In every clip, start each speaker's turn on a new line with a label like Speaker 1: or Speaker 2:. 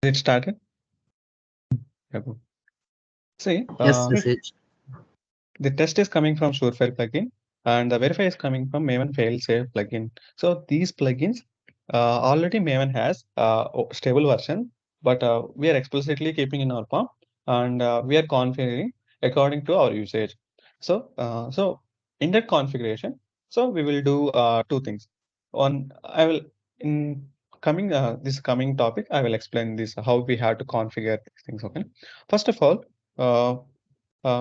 Speaker 1: It started. Yeah, good. See,
Speaker 2: Yes, Sage.
Speaker 1: the test is coming from Surefire plugin, and the verify is coming from Maven failsafe plugin. So these plugins, already Maven has stable version, but we are explicitly keeping in our POM, and we are configuring according to our usage. So in that configuration, so we will do two things. One, I will in coming this coming topic, I will explain this how we have to configure these things. Okay, first of all. Uh,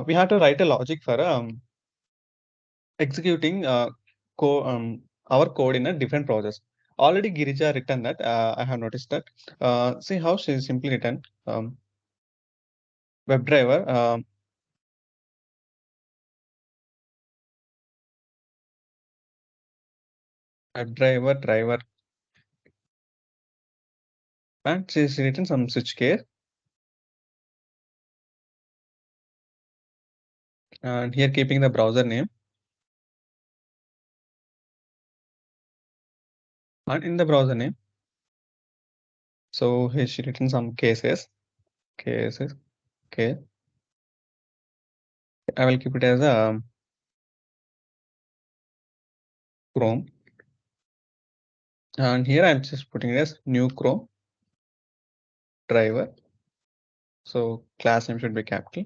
Speaker 1: we have to write a logic for executing our code in a different process. Already Girija written that. I have noticed that. See how she simply written WebDriver. WebDriver driver, and she's written some switch case. And here keeping the browser name. And in the browser name, so here she written some cases. Okay, I will keep it as a Chrome. And here I'm just putting it as new Chrome driver. So class name should be capital.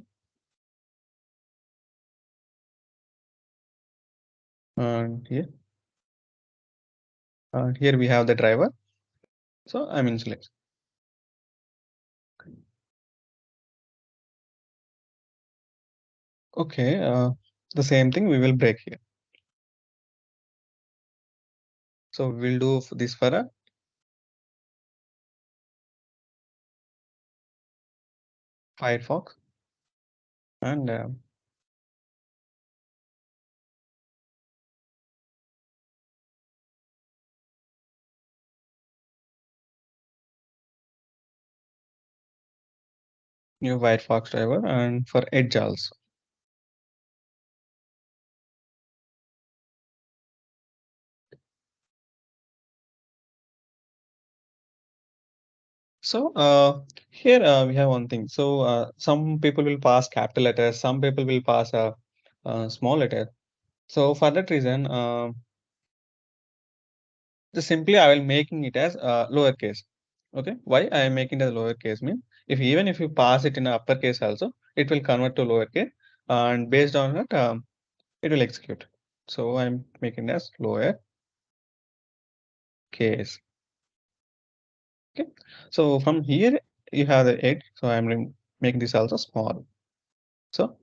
Speaker 1: And here we have the driver. So I'm initializing. Okay, the same thing we will break here. So we'll do this for a Firefox and new Firefox driver and for Edge also. So here we have one thing. So some people will pass capital letters, some people will pass a small letter. So for that reason, just simply I will making it as lowercase. Okay, why I am making it as lowercase mean if even if you pass it in uppercase also, it will convert to lowercase, and based on that, it will execute. So I'm making it as lower case. Okay. So from here you have the 8. So I'm making this also small. So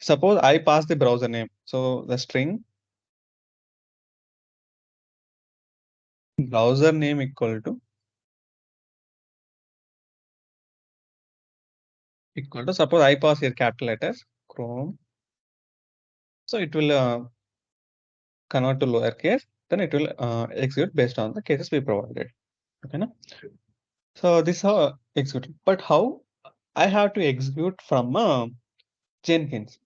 Speaker 1: suppose I pass the browser name. So the string browser name equal to suppose I pass here capital letters Chrome. So it will convert to lowercase. Then it will execute based on the cases we provided. Okay. Na? So this is how execute. But how I have to execute from Jenkins.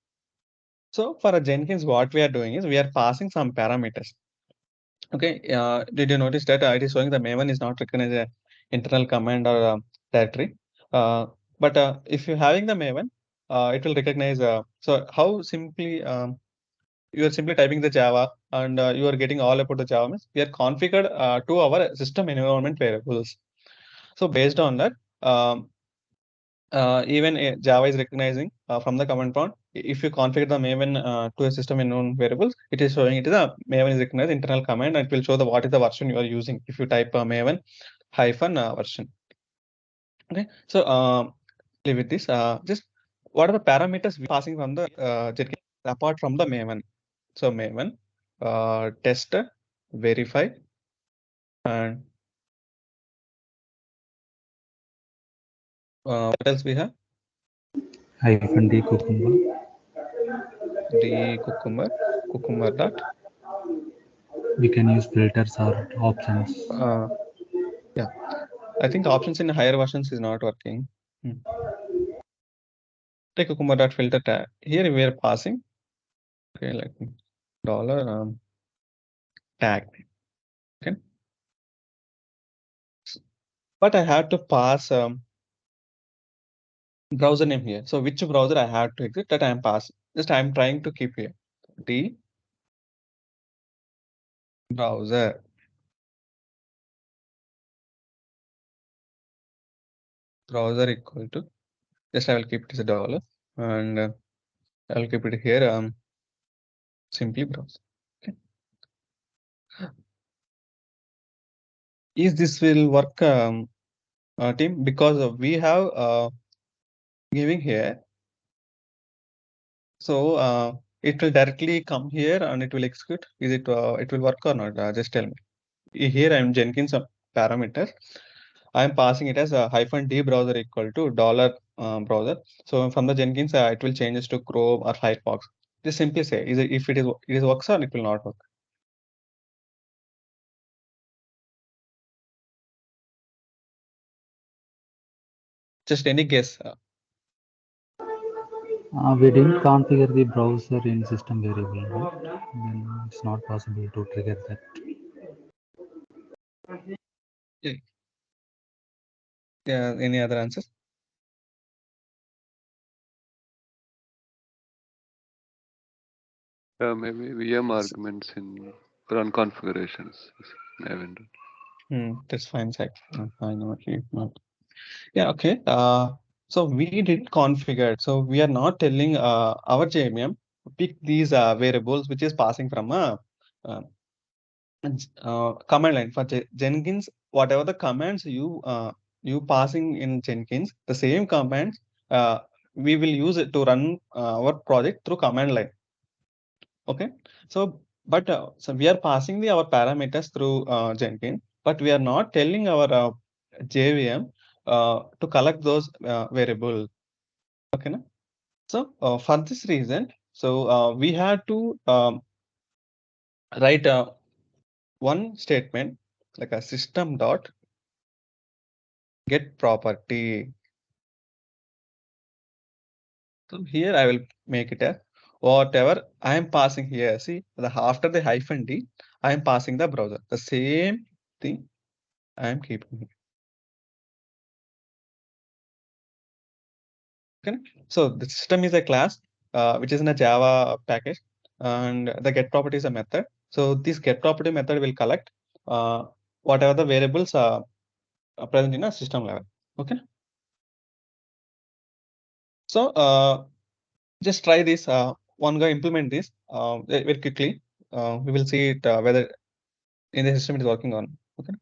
Speaker 1: So for a Jenkins, what we are doing is we are passing some parameters. Okay, did you notice that it is showing the Maven is not recognized as internal command or directory? But if you're having the Maven, it will recognize. So how simply you are simply typing the Java and you are getting all about the Java means we are configured to our system environment variables. So based on that, um, even Java is recognizing from the command prompt. If you configure the Maven to a system unknown variables, it is showing it is a Maven is recognized internal command and it will show the what is the version you are using. If you type Maven hyphen version. Okay, so leave with this. Just what are the parameters we passing from the Jenkins apart from the Maven? So Maven, test, verify, and what else we have?
Speaker 2: Hyphen D cucumber.
Speaker 1: The cucumber dot.
Speaker 2: We can use filters or options.
Speaker 1: Uh, yeah, I think options in higher versions is not working. Hmm. Take cucumber dot filter tag. Here we are passing. Okay, like dollar tag. Okay, but I have to pass browser name here. So which browser I have to exit, that I am passing. Just I am trying to keep here D browser. Browser equal to, just I will keep it as a dollar, and I will keep it here simply browser. Okay. Is this will work, team? Because we have giving here, so it will directly come here and it will execute. Is it it will work or not? Just tell me. Here I am Jenkins parameter. I am passing it as a -d browser equal to dollar browser. So from the Jenkins, it will changes to Chrome or Firefox. Just simply say, is it, if it is works or it will not work. Just any guess.
Speaker 2: We didn't configure the browser in system variable, right? Then it's not possible to trigger that.
Speaker 1: Yeah. Any other answers?
Speaker 3: Maybe VM arguments in run configurations. I haven't done.
Speaker 1: That's fine, Zach. I know you not. Yeah, okay. So we did configure. So we are not telling our JMM pick these variables which is passing from a uh, command line for Jenkins. Whatever the commands you passing in Jenkins, the same commands we will use it to run our project through command line. Okay. So, but so we are passing our parameters through Jenkins, but we are not telling our JVM to collect those variables. Okay. Na? So for this reason, so we had to write one statement like a system dot get property. So here I will make it a whatever I am passing here. See, after the -d, I am passing the browser. The same thing I am keeping here. Okay. So the system is a class which is in a Java package, and the get property is a method. So this get property method will collect whatever the variables are present in a system level. Okay. So just try this. One guy implement this very quickly. We will see it whether in the system it is working on. Okay.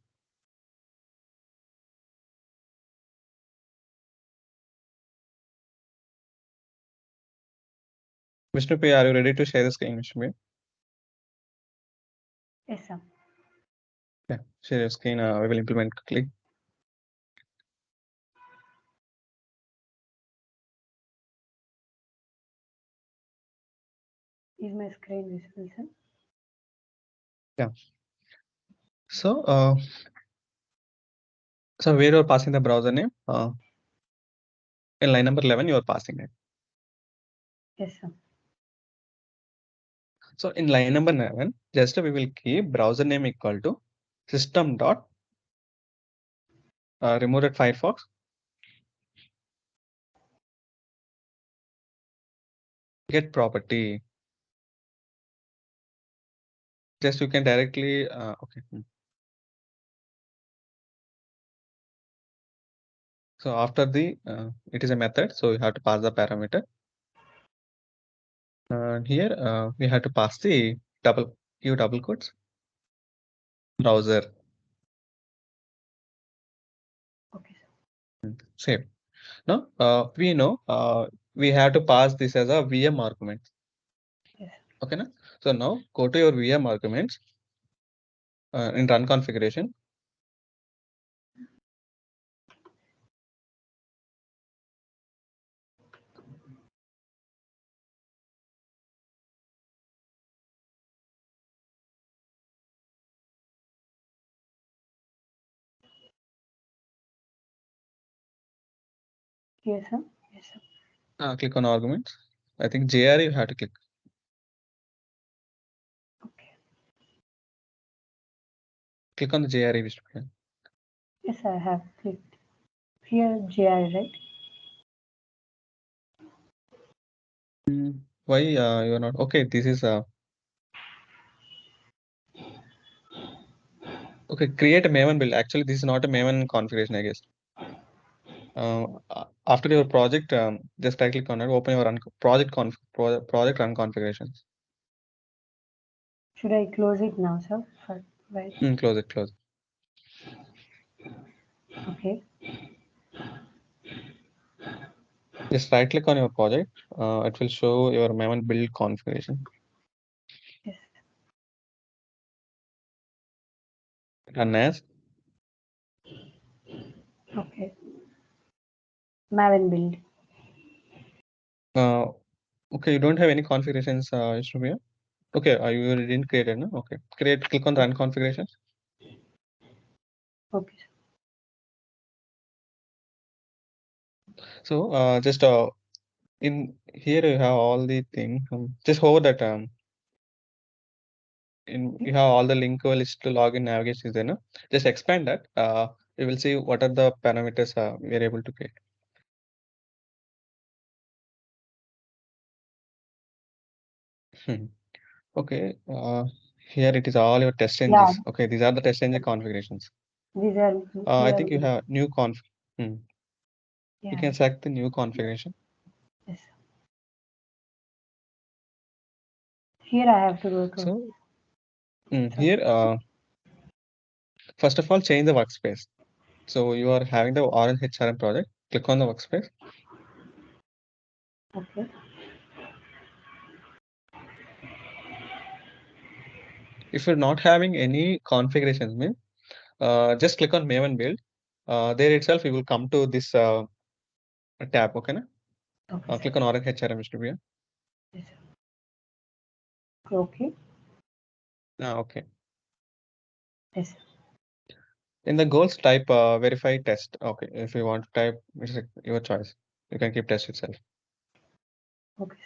Speaker 1: Vishnu P, are you ready to share the screen, Vishnu P?
Speaker 4: Yes, sir.
Speaker 1: Yeah, share your screen. We will implement quickly.
Speaker 4: Is my screen visible, sir?
Speaker 1: Yeah. So so where you are passing the browser name? In line number 11, you are passing it.
Speaker 4: Yes, sir.
Speaker 1: So in line number 11, just we will keep browser name equal to system dot remove at Firefox. Get property. Just you can directly okay. So after the it is a method, so you have to pass the parameter. And here we have to pass the double quotes browser.
Speaker 4: Okay, sir.
Speaker 1: Same. Now we know we have to pass this as a VM argument.
Speaker 4: Yes.
Speaker 1: Okay, na? So now go to your VM arguments in run configuration.
Speaker 4: Yes, sir. Yes, sir.
Speaker 1: Click on arguments. I think JR you have to click.
Speaker 4: Okay.
Speaker 1: Click on the JRE.
Speaker 4: Yes, I have clicked. Here, JR, right?
Speaker 1: Why you are not? Okay, this is okay. Create a Maven build. Actually, this is not a Maven configuration, I guess. After your project, just right click on it, open your project run configurations.
Speaker 4: Should I close it now, sir? Right.
Speaker 1: Close it, close.
Speaker 4: Okay.
Speaker 1: Just right click on your project. It will show your Maven build configuration.
Speaker 4: Yes.
Speaker 1: Run as.
Speaker 4: Okay. Maven build.
Speaker 1: Okay, you don't have any configurations, Ishmael? Okay, you didn't create it, no? Okay, click on run configurations.
Speaker 4: Okay.
Speaker 1: So just in here you have all the thing. Just hover that you have all the link list to login navigation is there, no? Just expand that. You will see what are the parameters we are able to create. Okay, here it is all your test engines. Okay, these are the test engine configurations.
Speaker 4: These are.
Speaker 1: I think you have new conf. You
Speaker 4: Yeah.
Speaker 1: can select the new configuration.
Speaker 4: Yes. Here I have to go to.
Speaker 1: So here, first of all, change the workspace. So you are having the orange HRM project. Click on the workspace.
Speaker 4: Okay.
Speaker 1: If you're not having any configurations, mean just click on Maven build. There itself, you will come to this tab. Okay, na?
Speaker 4: Okay.
Speaker 1: Click on orange HRM distributor.
Speaker 4: Yes. Okay.
Speaker 1: Okay.
Speaker 4: Yes.
Speaker 1: In the goals, type verify test. Okay, if you want to type, it's your choice. You can keep test itself.
Speaker 4: Okay.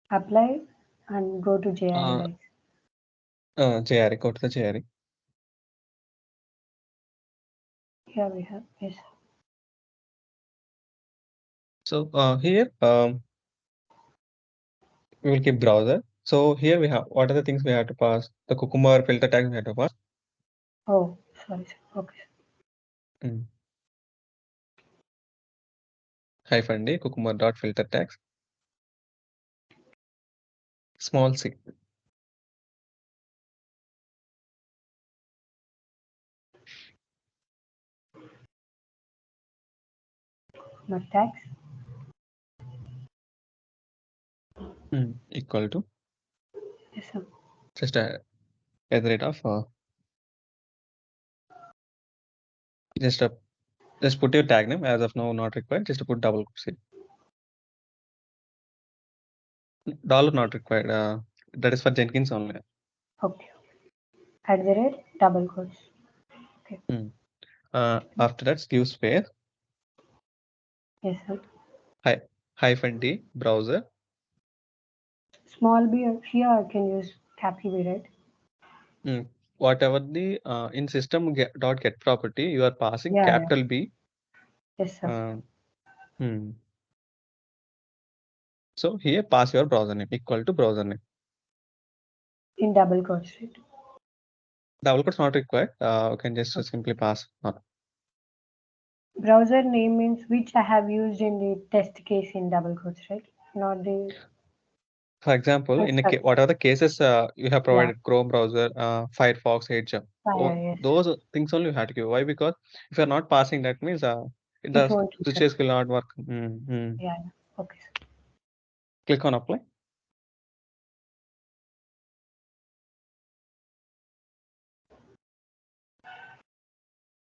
Speaker 4: Apply and go to JRE.
Speaker 1: JRE, go to the JRE.
Speaker 4: Here we have. Yes.
Speaker 1: So here we will keep browser. So here we have what are the things we have to pass. The Cucumber filter tag we have to pass.
Speaker 4: Oh, sorry. Okay.
Speaker 1: -d Cucumber dot filter tags. Small c.
Speaker 4: Not tags.
Speaker 1: Equal to
Speaker 4: Yes, sir.
Speaker 1: just at the rate of just just put your tag name as of now not required. Just to put double quotes. Dollar not required. That is for Jenkins only.
Speaker 4: Okay. At the rate double quotes. Okay.
Speaker 1: After that, give space.
Speaker 4: Yes, sir.
Speaker 1: -d browser.
Speaker 4: Small b here I can use capital B, right?
Speaker 1: Whatever the in system dot get property you are passing
Speaker 4: Yeah.
Speaker 1: capital B.
Speaker 4: Yes, sir.
Speaker 1: So here pass your browser name equal to browser name.
Speaker 4: In double quotes, right?
Speaker 1: Double quotes not required. You can just simply pass.
Speaker 4: Browser name means which I have used in the test case in double quotes, right? Not the.
Speaker 1: For example, in what are the cases you have provided? Chrome browser, Firefox, Edge.
Speaker 4: Yes.
Speaker 1: Those things only you have to give. Why? Because if you are not passing, that means the switches will not work.
Speaker 4: Yeah. Okay.
Speaker 1: Click on apply.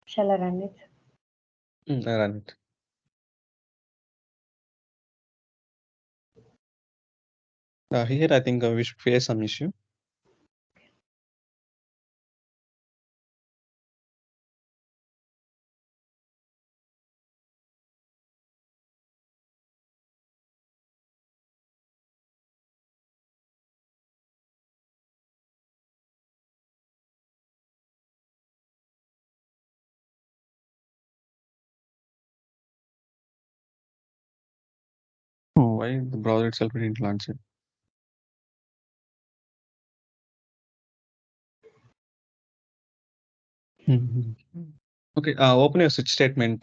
Speaker 4: Shall I run it?
Speaker 1: Run it. Here I think we should face some issue. why the browser itself didn't launch it? Okay, open your switch statement,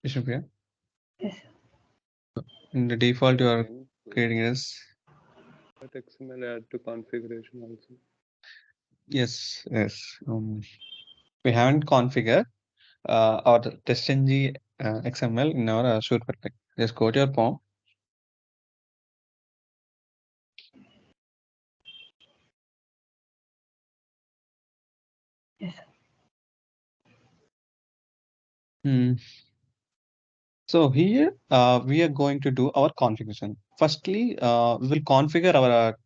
Speaker 1: Vishnupriya.
Speaker 4: Yes, sir.
Speaker 1: In the default, you are
Speaker 3: Okay, so
Speaker 1: creating as
Speaker 3: that XML add to configuration also.
Speaker 1: yes. We haven't configured our testng XML in our SurePerfect. Just go to your form.
Speaker 4: Yes, sir.
Speaker 1: So here we are going to do our configuration. Firstly, we will configure our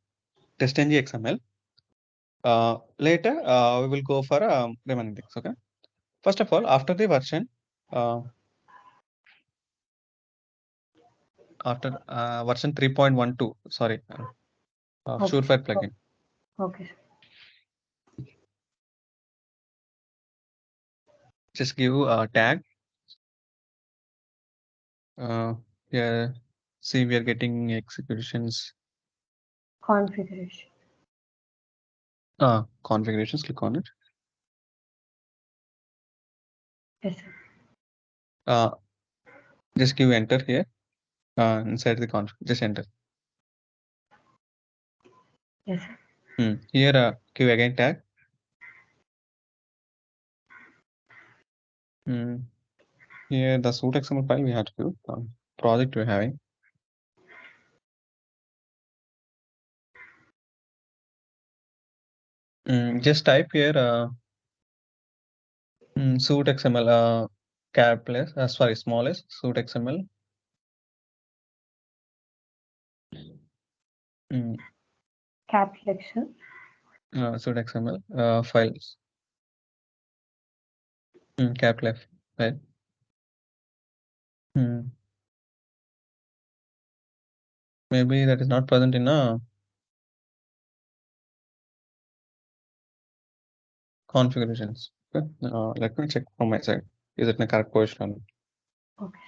Speaker 1: testng XML. Later, we will go for remaining things. Okay. First of all, after the version, after version 3.12, sorry,
Speaker 4: Okay.
Speaker 1: SureFire plugin.
Speaker 4: Okay, sir.
Speaker 1: Just give a tag. Yeah, see, we are getting executions.
Speaker 4: Configuration.
Speaker 1: Configurations. Click on it.
Speaker 4: Yes, sir.
Speaker 1: Just give enter here. Inside the config, just enter.
Speaker 4: Yes, sir.
Speaker 1: Here, give again tag. Here, the suit XML file we have to give. Project we're having. Just type here suit XML capital S, sorry, small s, suit XML.
Speaker 4: Capital X, sir.
Speaker 1: Suit XML files. Capital F, right? Maybe that is not present in a configurations. Okay. Let me check from my side. Is it in a correct position?
Speaker 4: Okay.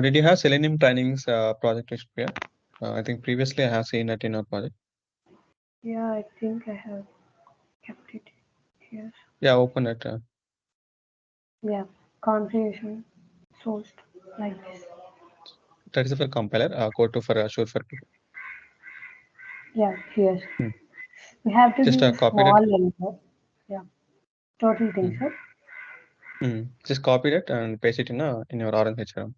Speaker 1: Did you have Selenium trainings project history? I think previously I have seen it in our project.
Speaker 4: Yeah, I think I have kept it here.
Speaker 1: Yeah, open it.
Speaker 4: Yeah, configuration sourced like this.
Speaker 1: That is for compiler. Go to for sure for.
Speaker 4: Yeah, here. We have to
Speaker 1: Just
Speaker 4: give
Speaker 1: copy
Speaker 4: small
Speaker 1: it.
Speaker 4: letter. Yeah, total thing, sir.
Speaker 1: Just copy it and paste it in your orange HRM.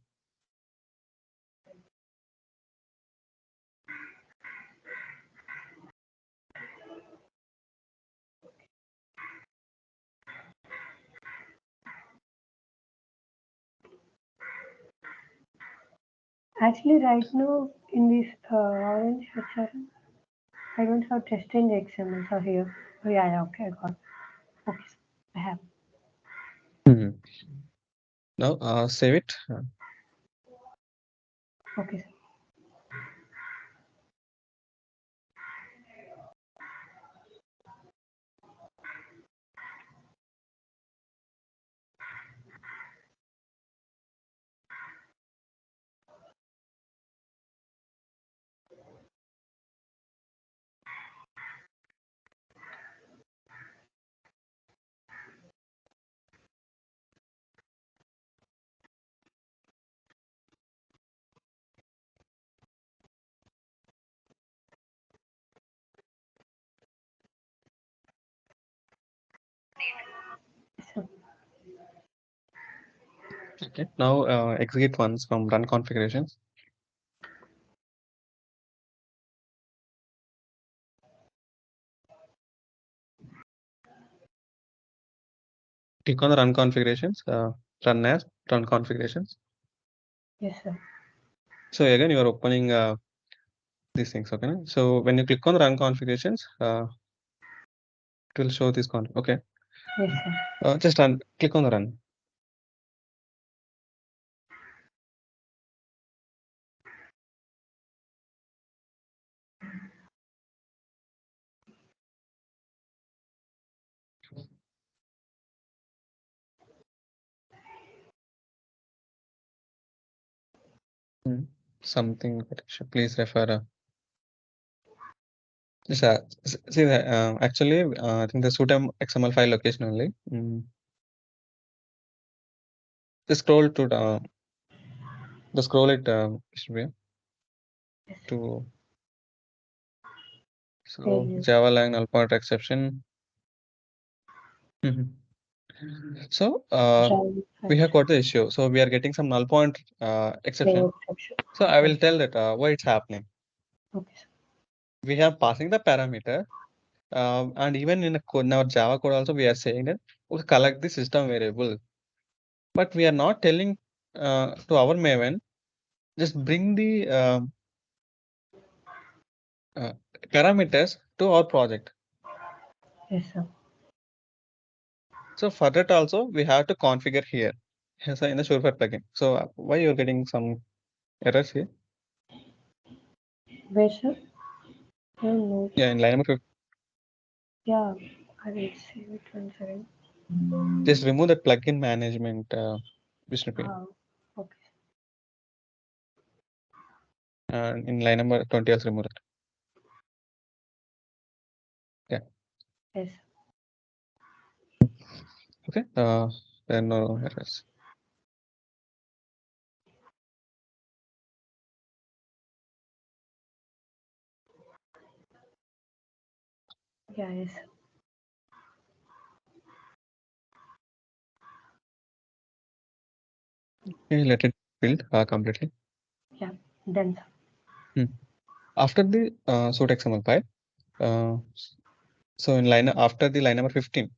Speaker 4: Actually, right now in this orange HRM, I don't have testing XML. So here. Oh, yeah, okay, I got. Okay, sir. I have.
Speaker 1: Now save it.
Speaker 4: Okay, sir. Yes, sir.
Speaker 1: Okay. Now execute once from run configurations. Click on the run configurations. Run as run configurations.
Speaker 4: Yes, sir.
Speaker 1: So again, you are opening these things. Okay. So when you click on the run configurations, it will show this Okay.
Speaker 4: Yes, sir.
Speaker 1: Just run. Click on the run. Something that you should please refer. Yes, see, actually, I think the sutem XML file location only. Just scroll to the scroll it should be
Speaker 4: Yes.
Speaker 1: to so
Speaker 4: Pages.
Speaker 1: Java lang null pointer exception. So
Speaker 4: Drive
Speaker 1: we have
Speaker 4: function.
Speaker 1: got the issue. So we are getting some null point exception.
Speaker 4: Exception.
Speaker 1: So I will
Speaker 4: Yes.
Speaker 1: tell that why it's happening.
Speaker 4: Okay, sir.
Speaker 1: We have passing the parameter, and even in our Java code also we are saying that we collect the system variable, but we are not telling to our Maven just bring the parameters to our project.
Speaker 4: Yes, sir.
Speaker 1: So for that also we have to configure here. So in the Surefire plugin. So why you're getting some errors here?
Speaker 4: Where, sir? I don't know.
Speaker 1: Yeah, in line number 15,
Speaker 4: Yeah, I will see it once again.
Speaker 1: just remove that plugin management Vishnu.
Speaker 4: Okay.
Speaker 1: And in line number 20 also remove that. Yeah.
Speaker 4: Yes.
Speaker 1: Okay. There are no errors.
Speaker 4: Yeah, yes. Sir.
Speaker 1: Okay, let it build completely.
Speaker 4: Yeah, done, sir.
Speaker 1: After the suit XML file, so in line after the line number 15,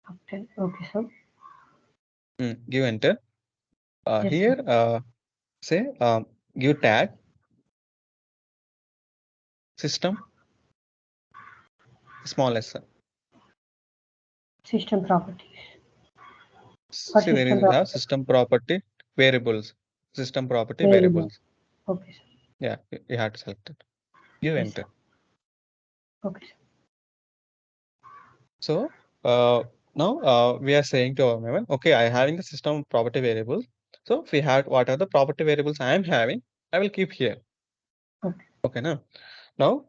Speaker 4: Okay, sir.
Speaker 1: give enter.
Speaker 4: Yes,
Speaker 1: Here, say give tag system small s.
Speaker 4: System properties.
Speaker 1: See, there is we have system property variables. System property variables.
Speaker 4: Okay, sir.
Speaker 1: Yeah, you have to select it. Give
Speaker 4: Yes,
Speaker 1: enter.
Speaker 4: sir. Okay, sir.
Speaker 1: So now we are saying to our Maven, okay, I having the system property variables. So if we have what are the property variables I am having, I will keep here.
Speaker 4: Okay.
Speaker 1: Okay, now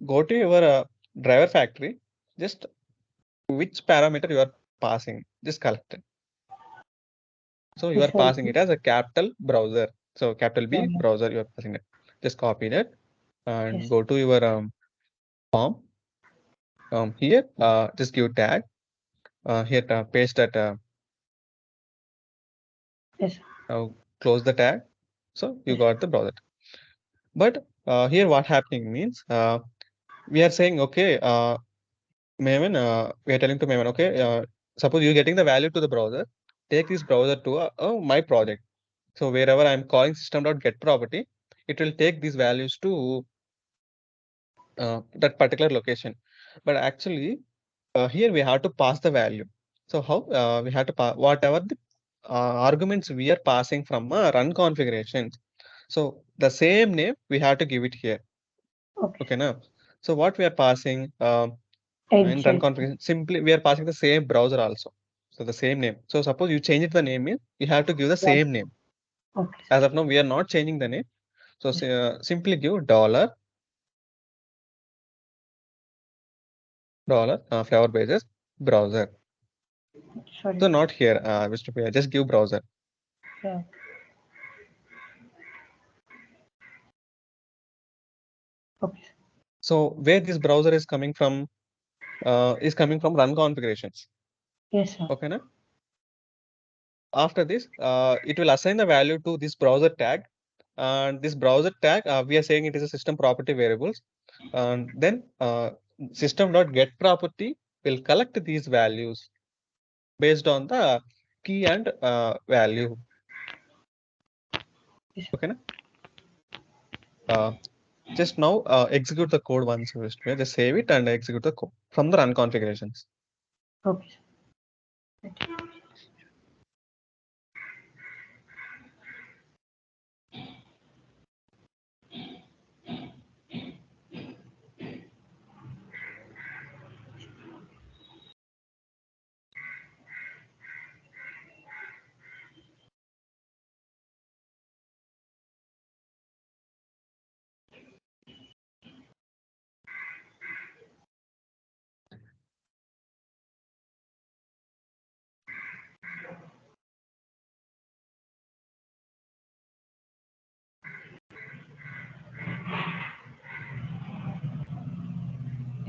Speaker 1: go to your driver factory. Just which parameter you are passing, just collect it. So you are passing it as a capital browser. So capital B browser, you are passing it. Just copy that and go to your form. Here, just give tag. Here, paste that.
Speaker 4: Yes.
Speaker 1: Now close the tag. So you got the browser. But here, what happening means we are saying, okay, Maven, we are telling to Maven, okay, suppose you're getting the value to the browser, take this browser to my project. So wherever I'm calling system.get property, it will take these values to that particular location. But actually, here we have to pass the value. So how we have to pass whatever the arguments we are passing from run configurations. So the same name we have to give it here. Okay, now. So what we are passing in run configuration, simply we are passing the same browser also. So the same name. So suppose you change it the name, you have to give the same name.
Speaker 4: Okay.
Speaker 1: As of now, we are not changing the name. So simply give dollar flower basis browser.
Speaker 4: Sorry.
Speaker 1: So not here, Mr. Just give browser.
Speaker 4: Yeah. Okay.
Speaker 1: So where this browser is coming from run configurations.
Speaker 4: Yes, sir.
Speaker 1: Okay, na? After this, it will assign the value to this browser tag, and this browser tag we are saying it is a system property variables, and then system.get property will collect these values based on the key and value.
Speaker 4: Yes.
Speaker 1: Okay, na? Just now execute the code once. Just save it and execute the code from the run configurations.
Speaker 4: Okay.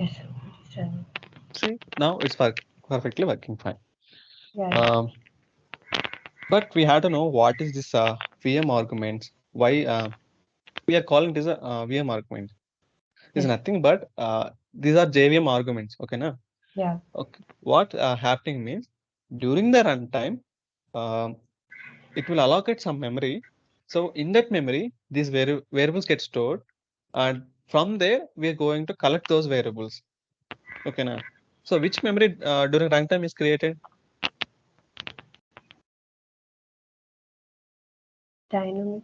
Speaker 4: Yes, sir. It's running.
Speaker 1: See, now it's perfectly working fine.
Speaker 4: Yeah.
Speaker 1: But we have to know what is this VM arguments. Why we are calling this a VM argument. Is
Speaker 4: Yes.
Speaker 1: nothing but these are JVM arguments. Okay, na?
Speaker 4: Yeah.
Speaker 1: Okay. What happening means during the runtime, um, it will allocate some memory. So in that memory, these variables get stored, and from there we are going to collect those variables. Okay, na? So which memory during runtime is created?
Speaker 4: Dynamic.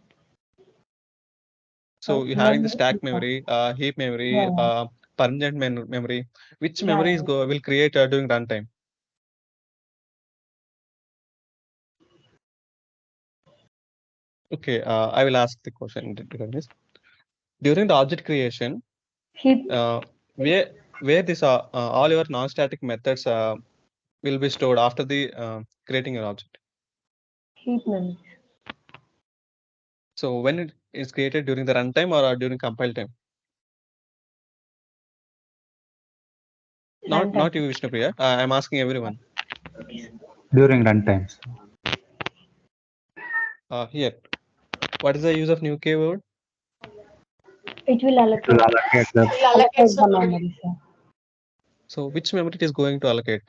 Speaker 1: So you're having the
Speaker 4: Memory.
Speaker 1: stack memory, heap memory,
Speaker 4: Yeah.
Speaker 1: permanent memory. Which
Speaker 4: Yeah,
Speaker 1: memory
Speaker 4: yeah.
Speaker 1: will create during runtime? Okay, I will ask the question regarding this. During the object creation,
Speaker 4: Heap.
Speaker 1: where this all your non-static methods will be stored after the creating your object.
Speaker 4: Heap memories.
Speaker 1: So when it is created during the runtime or during compile time? Not
Speaker 4: Runtime.
Speaker 1: you, Vishnupriya. I'm asking everyone.
Speaker 2: During runtimes.
Speaker 1: Here, what is the use of new keyword?
Speaker 4: It will
Speaker 2: It will
Speaker 4: allocate.
Speaker 2: allocate the
Speaker 4: Allocate the memory, sir.
Speaker 1: So which memory it is going to allocate?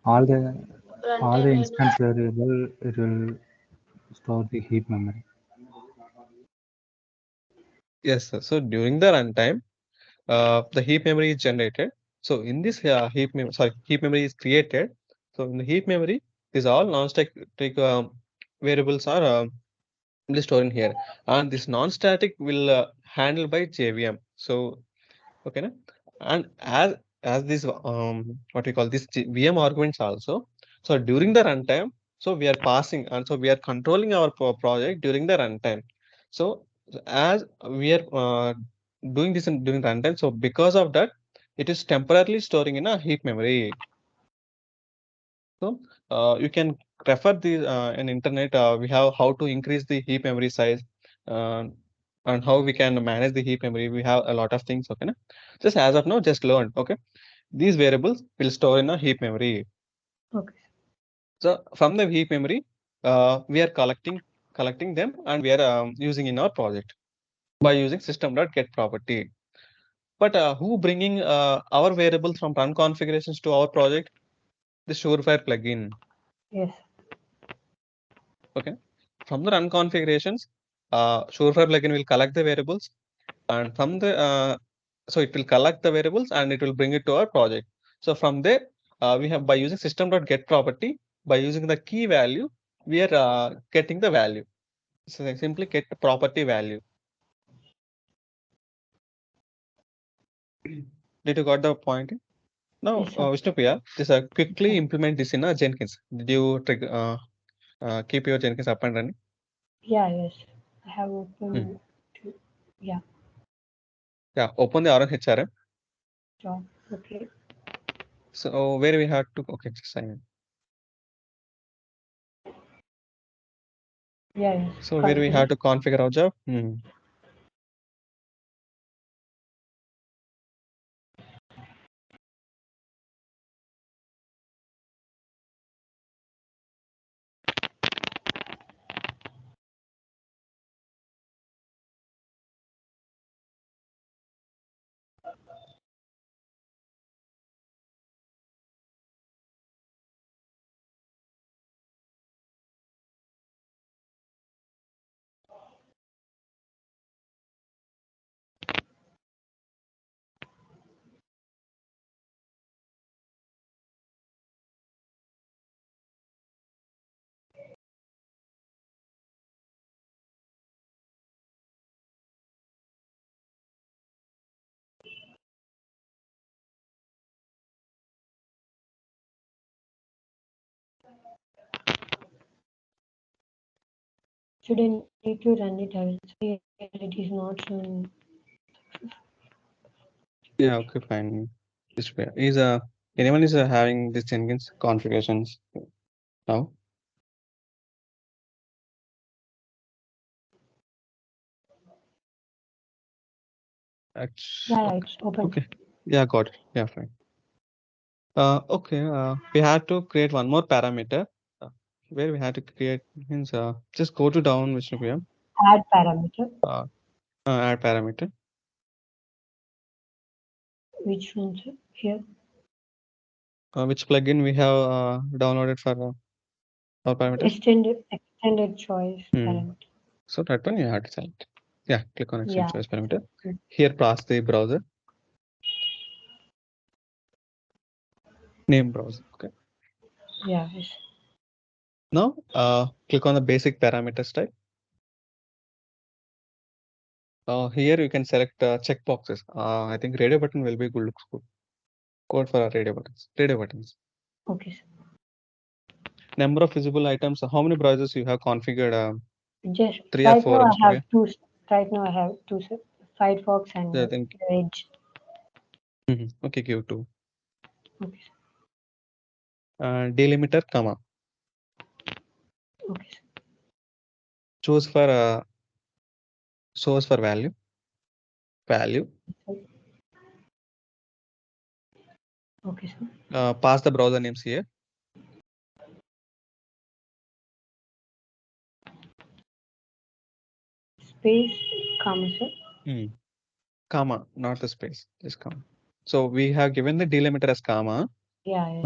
Speaker 2: all the instance variable. It will store the heap memory.
Speaker 1: Yes, sir. So during the runtime, the heap memory is generated. So in this heap memory is created. So in the heap memory, these all non-static variables are will store in here, and this non-static will handled by JVM. So okay, na? And as this what we call this VM arguments also. So during the runtime, so we are passing, and so we are controlling our project during the runtime. So as we are doing this during runtime, so because of that, it is temporarily storing in a heap memory. So you can refer the in internet. We have how to increase the heap memory size, uh, and how we can manage the heap memory. We have a lot of things. Okay, na? Just as of now, just learn. Okay, these variables will store in a heap memory.
Speaker 4: Okay.
Speaker 1: So from the heap memory, we are collecting them, and we are using in our project by using system.get property. But who bringing our variables from run configurations to our project? The Surefire plugin.
Speaker 4: Yes.
Speaker 1: Okay, from the run configurations, Surefire plugin will collect the variables, and from the so it will collect the variables and it will bring it to our project. So from there, we have by using system.get property, by using the key value, we are getting the value. So they simply get the property value. Did you got the point? Now,
Speaker 4: Yes, sir.
Speaker 1: Vishnupriya, just quickly implement this in a Jenkins. Did you keep your Jenkins up and running?
Speaker 4: Yeah, yes. I have opened.
Speaker 1: Hmm.
Speaker 4: Yeah.
Speaker 1: Yeah, open the RN HRM.
Speaker 4: Job. Okay.
Speaker 1: So where we have to, okay, just sign in.
Speaker 4: Yeah, yes.
Speaker 1: So where we have to configure our job.
Speaker 4: Should I need to run it? I will say it is not showing.
Speaker 1: Yeah, okay, fine. Vishnupriya, is anyone is having this Jenkins configurations now?
Speaker 4: Yeah, it's open.
Speaker 1: Okay. Yeah, got it. Yeah, fine. Okay. We had to create one more parameter. Where we had to create means just go to down Vishnu.
Speaker 4: Add parameter.
Speaker 1: Add parameter.
Speaker 4: Which one, sir? Here.
Speaker 1: Which plugin we have downloaded for our parameters?
Speaker 4: Extended choice parameter.
Speaker 1: So that one you have to select. Yeah, click on extended
Speaker 4: Yeah.
Speaker 1: choice parameter.
Speaker 4: Mm.
Speaker 1: Here, pass the browser name browser. Okay.
Speaker 4: Yeah. Yes.
Speaker 1: Now, click on the basic parameters type. Here you can select checkboxes. I think radio button will be good. Looks good. Code for our radio buttons. Radio buttons.
Speaker 4: Okay, sir.
Speaker 1: Number of visible items. How many browsers you have configured?
Speaker 4: Just
Speaker 1: 3 or
Speaker 4: right
Speaker 1: 4.
Speaker 4: now I
Speaker 1: Vishnu.
Speaker 4: have two. Right now I have two, sir. Firefox and
Speaker 1: Yeah, I think.
Speaker 4: Edge.
Speaker 1: Okay, give 2.
Speaker 4: Okay, sir.
Speaker 1: Delimiter, comma.
Speaker 4: Okay, sir.
Speaker 1: Choose for source for value. Value.
Speaker 4: Okay, sir.
Speaker 1: Pass the browser names here.
Speaker 4: Space, comma, sir.
Speaker 1: Comma, not the space. Just comma. So we have given the delimiter as comma.
Speaker 4: Yeah, yes.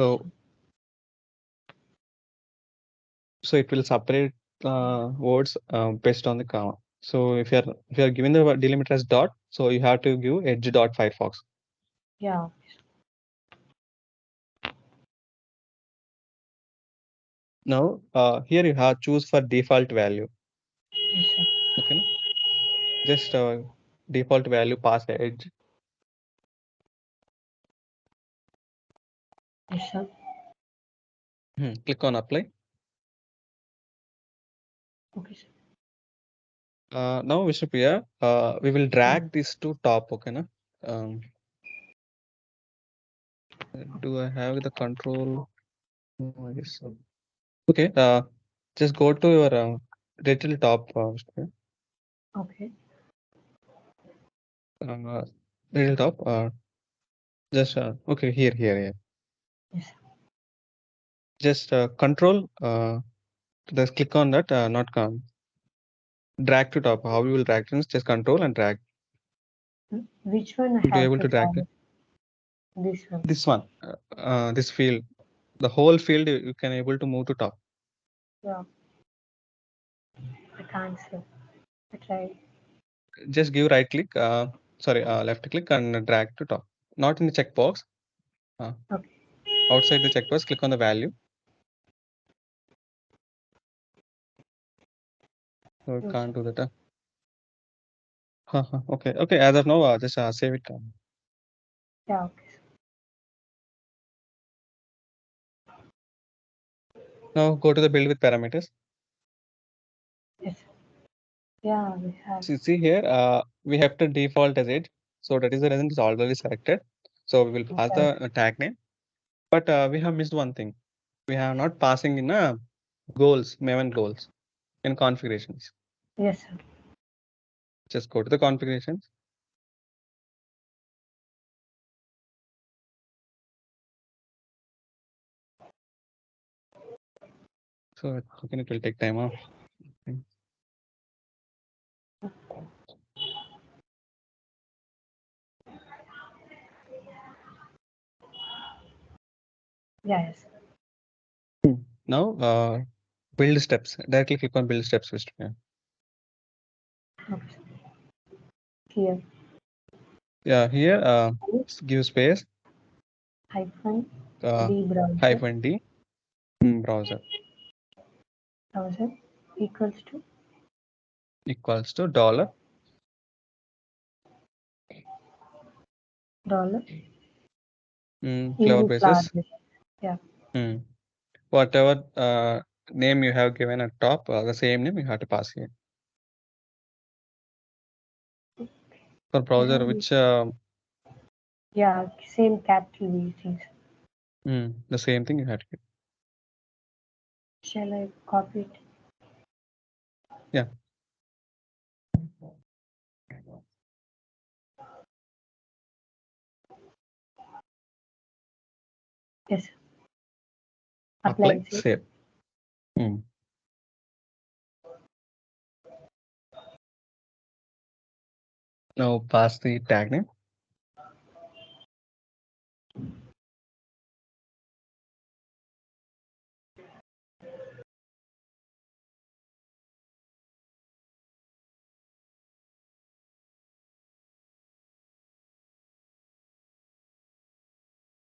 Speaker 1: So it will separate words based on the comma. So if you are giving the delimiter as dot, so you have to give edge dot Firefox.
Speaker 4: Yeah.
Speaker 1: Now here you have choose for default value.
Speaker 4: Yes, sir.
Speaker 1: Okay. Just default value pass the edge.
Speaker 4: Yes, sir.
Speaker 1: Click on apply.
Speaker 4: Okay, sir.
Speaker 1: Now Vishnupriya, we will drag this to top. Okay, na? Do I have the control? No, I guess so. Okay. Just go to your little top.
Speaker 4: Okay.
Speaker 1: Little top. Just okay. Here.
Speaker 4: Yes, sir.
Speaker 1: Just control. Just click on that. Not drag to top. How you will drag things? Just control and drag.
Speaker 4: Which one I
Speaker 1: To be
Speaker 4: have
Speaker 1: able to drag
Speaker 4: it? This one.
Speaker 1: this one. This field. The whole field you can able to move to top.
Speaker 4: Yeah. I can't, sir. I tried.
Speaker 1: Just give right click. Sorry, left click and drag to top. Not in the checkbox.
Speaker 4: Okay.
Speaker 1: Outside the checkbox, click on the value. So we can't do that. Okay. Okay. As of now, just save it.
Speaker 4: Yeah. Okay.
Speaker 1: Now go to the build with parameters.
Speaker 4: Yes. Sir. Yeah, we have.
Speaker 1: See here, we have to default as it. So that is the reason it's already selected. So we will pass the tag name. But we have missed one thing. We have not passing in goals, Maven goals in configurations.
Speaker 4: Yes, sir.
Speaker 1: Just go to the configurations. So again, it will take time off.
Speaker 4: Yeah, yes.
Speaker 1: Now build steps. Directly click on build steps.
Speaker 4: Okay. Here.
Speaker 1: Yeah, here give space.
Speaker 4: Hyphen D browser.
Speaker 1: Hyphen D browser
Speaker 4: Browser
Speaker 1: equals to dollar. Flower basis.
Speaker 4: Yeah.
Speaker 1: Whatever name you have given at top, the same name you have to pass here. For browser, which
Speaker 4: yeah, same capital V things.
Speaker 1: the same thing you have to give.
Speaker 4: Shall I copy it?
Speaker 1: Yeah.
Speaker 4: Yes.
Speaker 1: Apply,
Speaker 4: Apply.
Speaker 1: save. Now pass the tag name.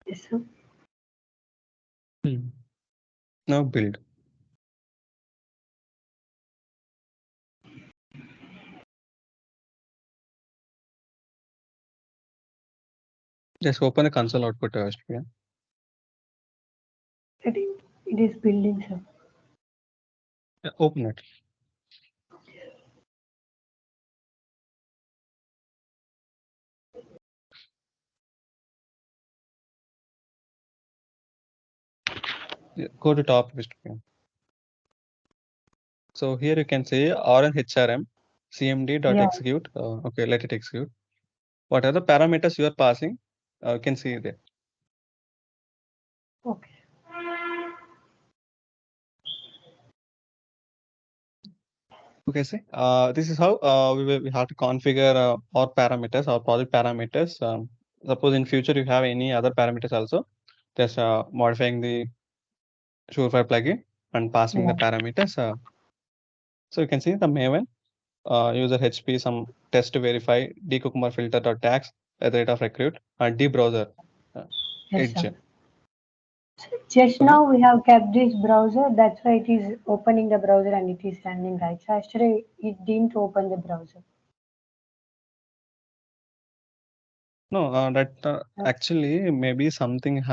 Speaker 4: Yes, sir.
Speaker 1: Now build. Just open the console output. Yeah.
Speaker 4: It is building, sir.
Speaker 1: Yeah, open it. Yeah, go to top. So here you can say RNHRM cmd.execute. Okay, let it execute. What are the parameters you are passing? You can see there.
Speaker 4: Okay.
Speaker 1: Okay, see. This is how we have to configure our parameters, our project parameters. Suppose in future you have any other parameters also, just modifying the Surefire plugin and passing the parameters. So you can see the Maven user HP some test to verify decucumber filter dot tags at the rate of recruit and debrowser
Speaker 4: Yes,
Speaker 1: edge.
Speaker 4: sir. Just now we have kept this browser, that's why it is opening the browser and it is running, right? So actually it didn't open the browser.
Speaker 1: No, that actually maybe something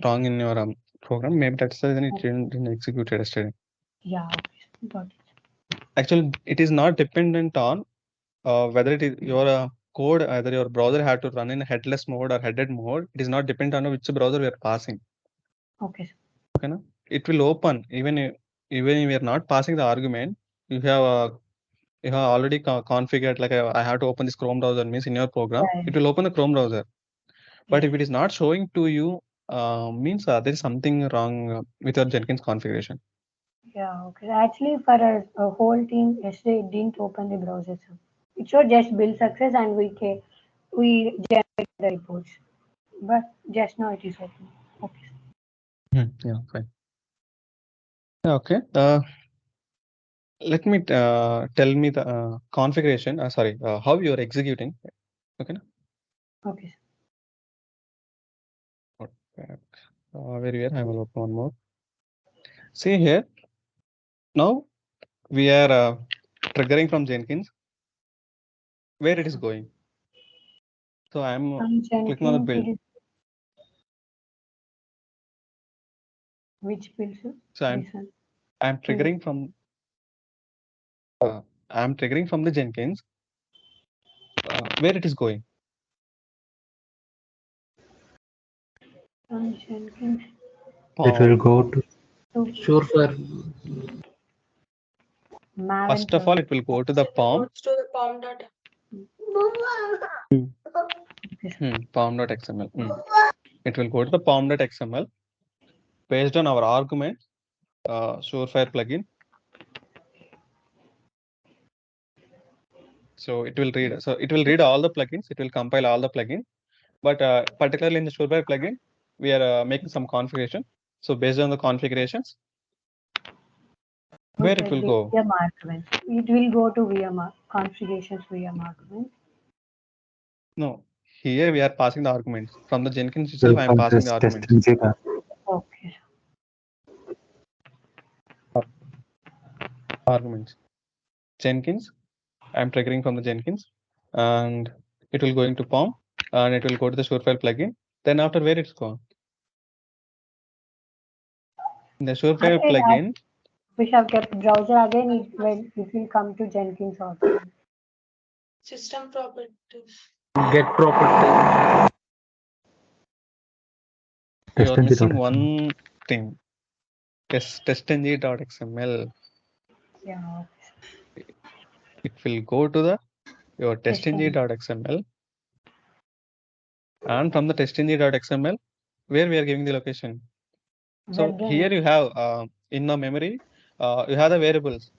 Speaker 1: wrong in your program. Maybe that's the reason it didn't execute yesterday.
Speaker 4: Yeah, okay. Got it.
Speaker 1: Actually, it is not dependent on whether it is your code, either your browser had to run in headless mode or headed mode. It is not dependent on which browser we are passing.
Speaker 4: Okay, sir.
Speaker 1: Okay, no? It will open even if we are not passing the argument. You have already configured like I have to open this Chrome browser means in your program it will open the Chrome browser. But if it is not showing to you, means there is something wrong with your Jenkins configuration.
Speaker 4: Yeah, okay. Actually, for a whole team, yesterday it didn't open the browser, sir. It showed just build success and we generate the reports. But just now it is open. Okay.
Speaker 1: Yeah, fine. Okay. Let me tell me the configuration. Sorry, how you are executing. Okay.
Speaker 4: Okay.
Speaker 1: Very well. I will open one more. See here. Now we are triggering from Jenkins. Where it is going. So I am clicking on the build.
Speaker 4: Which build, sir?
Speaker 1: So I'm triggering from the Jenkins. Where it is going.
Speaker 4: Jenkins.
Speaker 2: It will go to
Speaker 5: Surefire.
Speaker 1: First of all, it will go to the POM. POM.xml. It will go to the POM.xml based on our argument, Surefire plugin. So it will read. So it will read all the plugins. It will compile all the plugins. But particularly in the Surefire plugin, we are making some configuration. So based on the configurations, where it will go?
Speaker 4: VM argument. It will go to VM configurations VM argument.
Speaker 1: No, here we are passing the arguments from the Jenkins itself. I am passing the arguments.
Speaker 4: Okay.
Speaker 1: Arguments. Jenkins. I am triggering from the Jenkins, and it will go into POM, and it will go to the Surefire plugin. Then after where it's gone? In the Surefire plugin.
Speaker 4: We have kept browser again. It will come to Jenkins also.
Speaker 5: System properties. Get properties.
Speaker 1: You are missing one thing. Yes, testng.xml.
Speaker 4: Yeah.
Speaker 1: It will go to your testng.xml, and from the testng.xml, where we are giving the location. So
Speaker 4: Web
Speaker 1: here
Speaker 4: game.
Speaker 1: you have in the memory, you have the variables.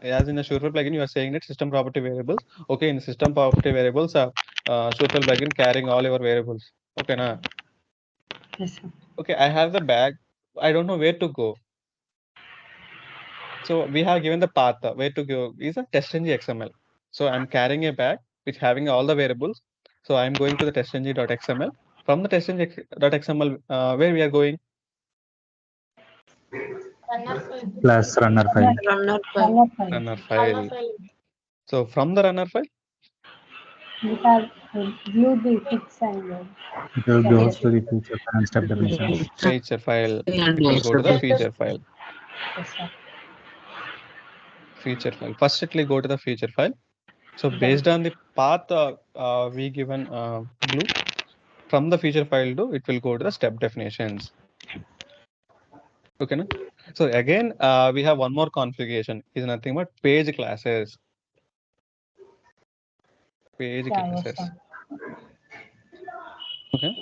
Speaker 1: As in the Surefire plugin, you are saying that system property variables. Okay, in the system property variables, Surefire plugin carrying all your variables. Okay, na.
Speaker 4: Yes, sir.
Speaker 1: Okay, I have the bag. I don't know where to go. So we have given the path where to go is a testng XML. So I'm carrying a bag which having all the variables. So I'm going to the testng.xml. From the testng.xml, where we are going?
Speaker 5: Runner file.
Speaker 2: Plus runner file.
Speaker 5: Runner file.
Speaker 4: Runner file.
Speaker 1: Runner
Speaker 5: Runner
Speaker 1: file.
Speaker 5: file.
Speaker 1: So from the runner file,
Speaker 4: We have viewed the fix and
Speaker 2: It will
Speaker 4: Yes.
Speaker 2: goes to the feature file and step definitions.
Speaker 1: feature file.
Speaker 5: And
Speaker 1: It will go to the
Speaker 5: also
Speaker 1: feature file.
Speaker 4: yes, sir.
Speaker 1: Feature file. First, it will go to the feature file. So based on the path we given blue from the feature file to it will go to the step definitions. Okay, na? So again, we have one more configuration is nothing but page classes. Page
Speaker 4: Yeah, yes,
Speaker 1: classes.
Speaker 4: sir.
Speaker 1: Okay.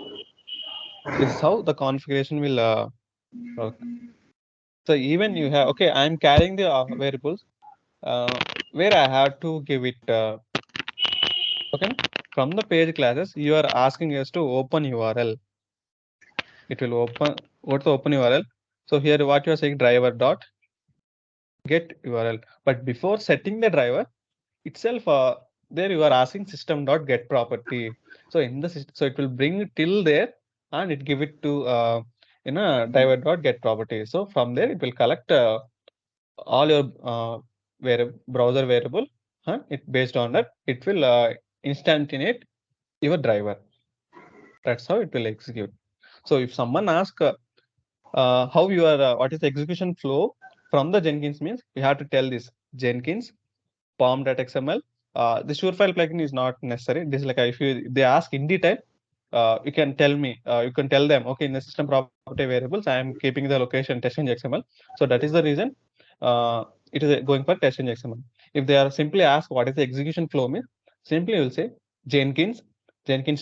Speaker 1: This is how the configuration will work. So even you have okay, I'm carrying the variables where I have to give it okay. From the page classes, you are asking us to open URL. It will open what's the open URL. So here what you are saying driver dot get URL. But before setting the driver itself, there you are asking system dot get property. So in the so it will bring till there and it give it to driver dot get property. So from there it will collect all your browser variable. It based on that it will instantiate your driver. That's how it will execute. So if someone asks how your what is the execution flow from the Jenkins means we have to tell this Jenkins pom.xml. The Surefire plugin is not necessary. This is like if they ask in detail, you can tell me. You can tell them. Okay, in the system property variables, I am keeping the location test.xml. So that is the reason it is going for test.xml. If they are simply asked what is the execution flow means, simply you will say Jenkins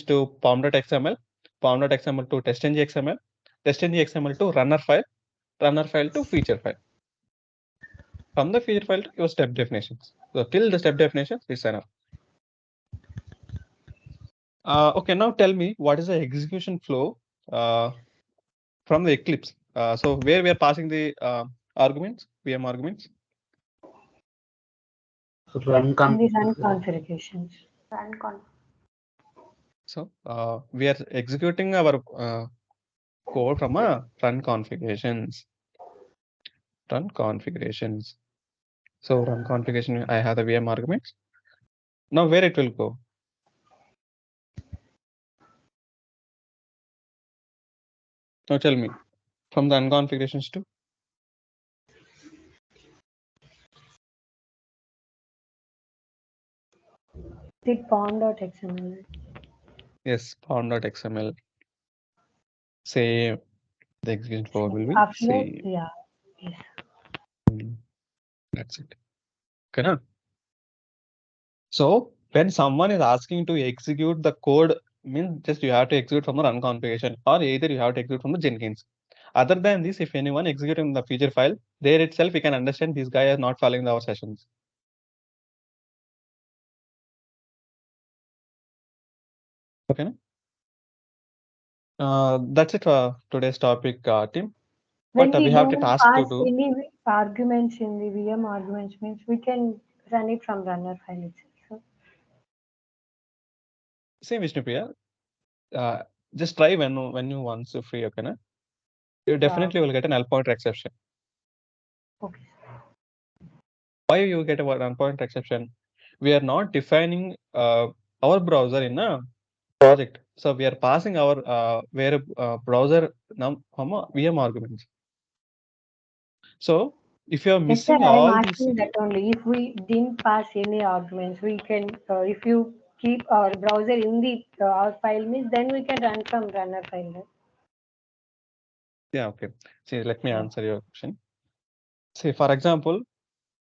Speaker 1: to pom.xml, pom.xml to test.xml, test.xml to runner file to feature file. From the feature file to your step definitions. So till the step definitions, it's enough. Okay, now tell me what is the execution flow from the Eclipse. So where we are passing the arguments, VM arguments.
Speaker 5: run
Speaker 4: In the run configurations.
Speaker 1: So we are executing our code from a run configurations. Run configurations. So run configuration, I have the VM arguments. Now where it will go? Now tell me from the unconfigurations to
Speaker 4: Did pom.xml.
Speaker 1: yes, pom.xml. Same. The execution flow will be
Speaker 4: After
Speaker 1: same.
Speaker 4: yeah, yes.
Speaker 1: That's it. Okay, na? So when someone is asking to execute the code, means just you have to execute from the run configuration, or either you have to execute from the Jenkins. Other than this, if anyone executing the feature file, there itself we can understand this guy is not following our sessions. Okay, na? That's it for today's topic, team.
Speaker 4: When
Speaker 1: But
Speaker 4: we
Speaker 1: we have to
Speaker 4: don't
Speaker 1: task to
Speaker 4: pass
Speaker 1: do.
Speaker 4: any arguments in the VM arguments means we can run it from runner file itself. So,
Speaker 1: Same Vishnupriya. Just try when you once free. Okay, na? You definitely will get an null pointer exception.
Speaker 4: okay.
Speaker 1: Why you get a null pointer exception? We are not defining our browser in a project. So we are passing our browser VM arguments. So if you are
Speaker 4: Yes, sir,
Speaker 1: missing
Speaker 4: I'm
Speaker 1: all these,
Speaker 4: asking that only. If we didn't pass any arguments, we can, if you keep our browser in the our file means, then we can run from runner file. Right?
Speaker 1: yeah, okay. See, let me answer your question. See, for example,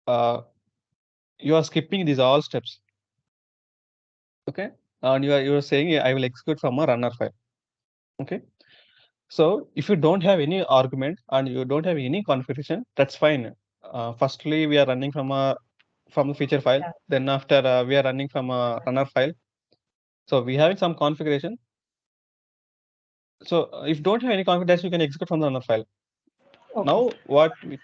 Speaker 1: you are skipping these all steps. Okay, and you are saying I will execute from a runner file. Okay, So if you don't have any argument and you don't have any configuration, that's fine. Firstly, we are running from the feature file.
Speaker 4: Yeah.
Speaker 1: Then after we are running from a runner file. So we having some configuration. So if you don't have any configuration, you can execute from the runner file.
Speaker 4: Okay.
Speaker 1: Now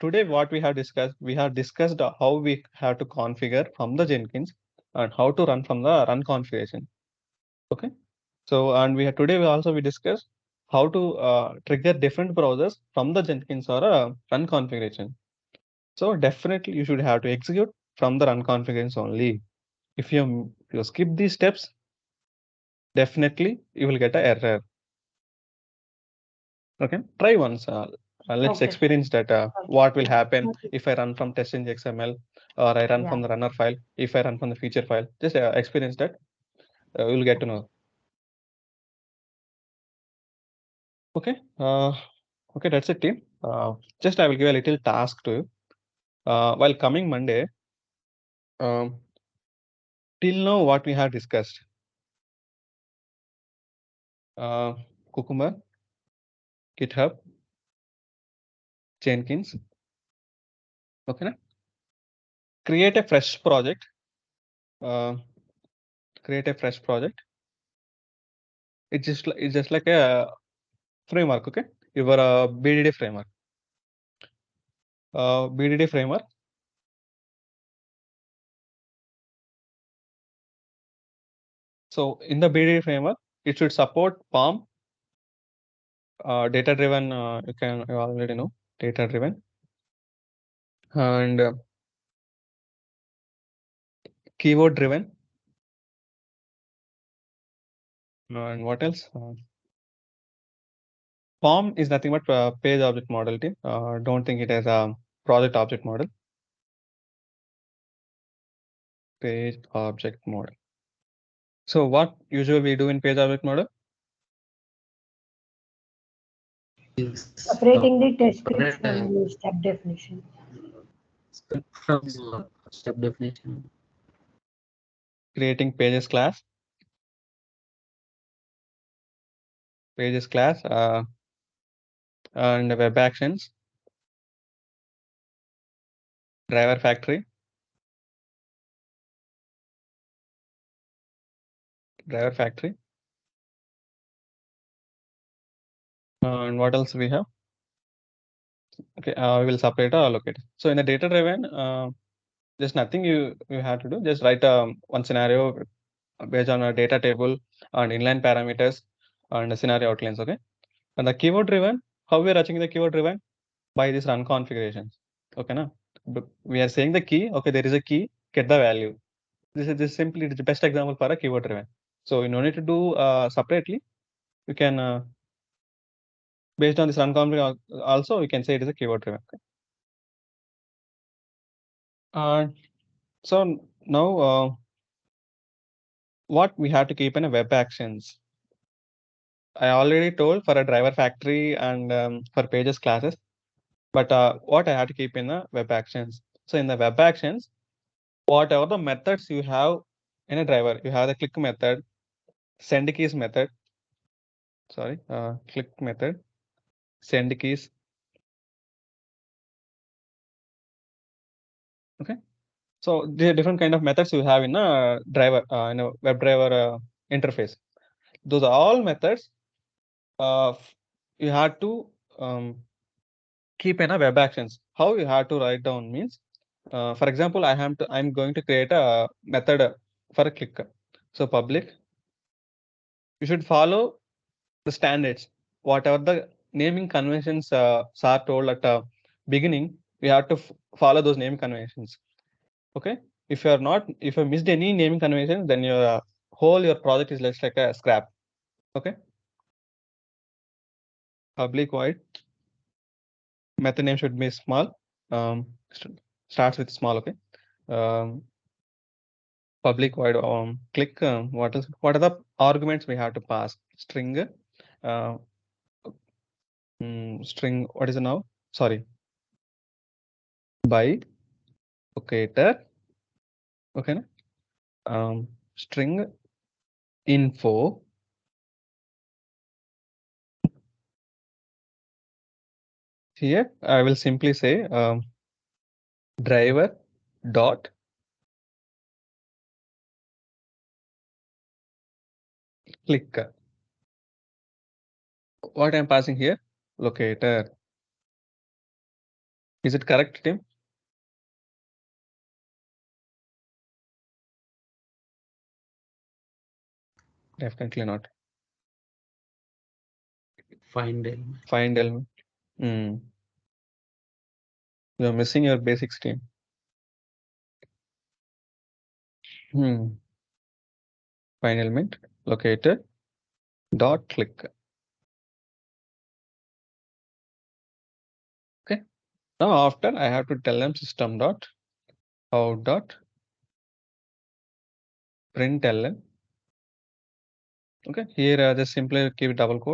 Speaker 1: today what we have discussed how we have to configure from the Jenkins and how to run from the run configuration. Okay. So and today we discussed how to trigger different browsers from the Jenkins or run configuration. So definitely you should have to execute from the run configuration only. If you skip these steps, definitely you will get an error. Okay, try once. Let's
Speaker 4: Okay.
Speaker 1: experience that what will happen if I run from test XML or I run from the runner file. If I run from the feature file, just experience that. You'll get to know. Okay. Okay, that's it, team. Just I will give a little task to you. While coming Monday, till now what we have discussed. Cucumber, GitHub, Jenkins. Okay. Create a fresh project. Create a fresh project. It's just like a framework. Okay, your BDD framework. BDD framework. So in the BDD framework, it should support PALM, data driven. You already know data driven, and keyword driven. And what else? PALM is nothing but page object model. Team. Don't think it as a project object model. Page object model. So what usually we do in page object model?
Speaker 4: Separating the test scripts from the step definition.
Speaker 5: From step definition.
Speaker 1: Creating pages class. Pages class and web actions. Driver factory. Driver factory. And what else we have? Okay, we will separate or allocate. So in the data driven, there's nothing you have to do. Just write one scenario based on a data table and inline parameters and the scenario outlines. Okay, and the keyword driven, how we are achieving the keyword driven? By this run configurations. Okay, now we are saying the key. Okay, there is a key. Get the value. This simply the best example for a keyword driven. So you no need to do separately. You can based on this run config also we can say it is a keyword driven. Okay? So now what we have to keep in a web actions. I already told for a driver factory and for pages classes, but what I have to keep in the web actions. So in the web actions, whatever the methods you have in a driver, you have the click method, send keys method, click method, send keys. Okay. So there are different kind of methods you have in a driver, in a web driver interface. Those are all methods you have to keep in a web actions. How you have to write down means, for example, I'm going to create a method for a click. So public, you should follow the standards. Whatever the naming conventions are told at the beginning, we have to follow those naming conventions. Okay. If you missed any naming conventions, then your your project is less like a scrap. Okay. Public void method name should be small. Starts with small. Okay. Um, public void click. What are the arguments we have to pass? String. Uh, string. What is it now? Sorry. By locator. Okay. String info Here I will simply say driver dot clicker. What I'm passing here? Locator. Is it correct, Tim? Definitely not.
Speaker 5: Find element.
Speaker 1: Find element. You're missing your basics, Tim. Find element, locator, dot clicker. Okay. Now after I have to tell them system dot out dot println. Okay. Here just simply keep double quote.